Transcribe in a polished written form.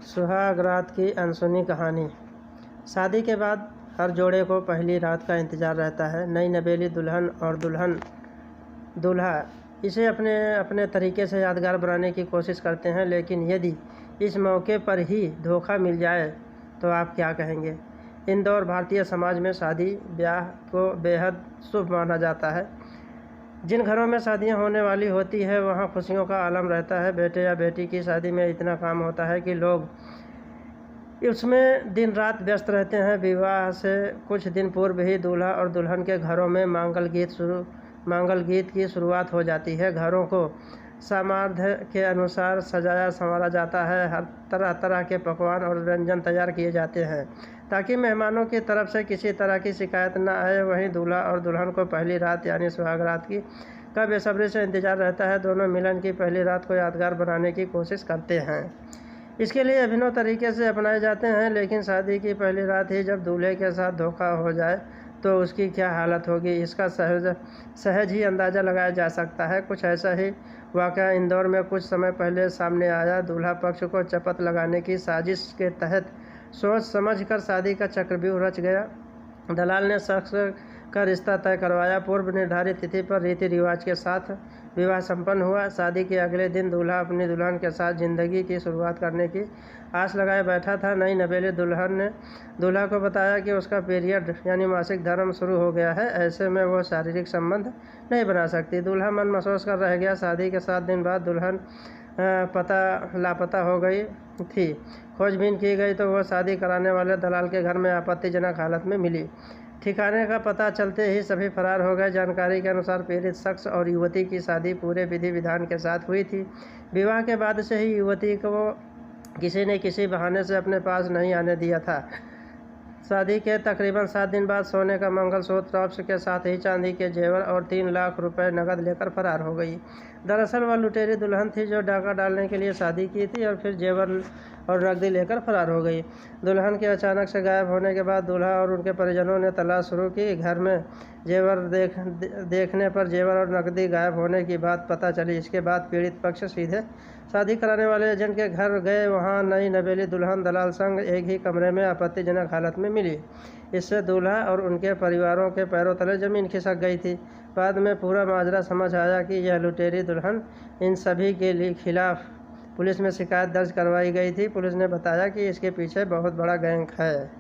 सुहाग रात की अनसुनी कहानी। शादी के बाद हर जोड़े को पहली रात का इंतज़ार रहता है। नई नवेली दुल्हन और दूल्हा इसे अपने अपने तरीके से यादगार बनाने की कोशिश करते हैं, लेकिन यदि इस मौके पर ही धोखा मिल जाए तो आप क्या कहेंगे। इंदौर भारतीय समाज में शादी ब्याह को बेहद शुभ माना जाता है। जिन घरों में शादियां होने वाली होती है वहां खुशियों का आलम रहता है। बेटे या बेटी की शादी में इतना काम होता है कि लोग उसमें दिन रात व्यस्त रहते हैं। विवाह से कुछ दिन पूर्व ही दूल्हा और दुल्हन के घरों में मांगल गीत की शुरुआत हो जाती है। घरों को सामर्थ्य के अनुसार सजाया संवारा जाता है। हर तरह तरह के पकवान और व्यंजन तैयार किए जाते हैं ताकि मेहमानों की तरफ से किसी तरह की शिकायत न आए। वहीं दूल्हा और दुल्हन को पहली रात यानी सुहाग रात का बेसब्री से इंतजार रहता है। दोनों मिलन की पहली रात को यादगार बनाने की कोशिश करते हैं। इसके लिए अभिनव तरीके से अपनाए जाते हैं, लेकिन शादी की पहली रात ही जब दूल्हे के साथ धोखा हो जाए तो उसकी क्या हालत होगी, इसका सहज ही अंदाज़ा लगाया जा सकता है। कुछ ऐसा ही वाक़या इंदौर में कुछ समय पहले सामने आया। दूल्हा पक्ष को चपत लगाने की साजिश के तहत सोच समझ कर शादी का चक्रव्यूह रच गया। दलाल ने शख्स का रिश्ता तय करवाया। पूर्व निर्धारित तिथि पर रीति रिवाज के साथ विवाह संपन्न हुआ। शादी के अगले दिन दूल्हा अपनी दुल्हन के साथ ज़िंदगी की शुरुआत करने की आस लगाए बैठा था। नई नवेली दुल्हन ने दूल्हा को बताया कि उसका पीरियड यानी मासिक धर्म शुरू हो गया है, ऐसे में वो शारीरिक संबंध नहीं बना सकती। दूल्हा मन महसूस कर रह गया। शादी के 7 दिन बाद दुल्हन लापता हो गई थी। खोजबीन की गई तो वह शादी कराने वाले दलाल के घर में आपत्तिजनक हालत में मिली। ठिकाने का पता चलते ही सभी फरार हो गए। जानकारी के अनुसार पीड़ित शख्स और युवती की शादी पूरे विधि विधान के साथ हुई थी। विवाह के बाद से ही युवती को किसी न किसी बहाने से अपने पास नहीं आने दिया था। शादी के तकरीबन 7 दिन बाद सोने का मंगलसूत्र के साथ ही चांदी के जेवर और 3 लाख रुपए नकद लेकर फरार हो गई। दरअसल वह लुटेरी दुल्हन थी जो डाका डालने के लिए शादी की थी और फिर जेवर और नकदी लेकर फरार हो गई। दुल्हन के अचानक से गायब होने के बाद दूल्हा और उनके परिजनों ने तलाश शुरू की। घर में जेवर देखने पर जेवर और नकदी गायब होने की बात पता चली। इसके बाद पीड़ित पक्ष सीधे शादी कराने वाले एजेंट के घर गए। वहां नई नवेली दुल्हन दलाल संग एक ही कमरे में आपत्तिजनक हालत में मिली। इससे दूल्हा और उनके परिवारों के पैरों तले जमीन खिसक गई थी। बाद में पूरा माजरा समझ आया कि यह लुटेरी दुल्हन इन सभी के खिलाफ पुलिस में शिकायत दर्ज करवाई गई थी। पुलिस ने बताया कि इसके पीछे बहुत बड़ा गैंग है।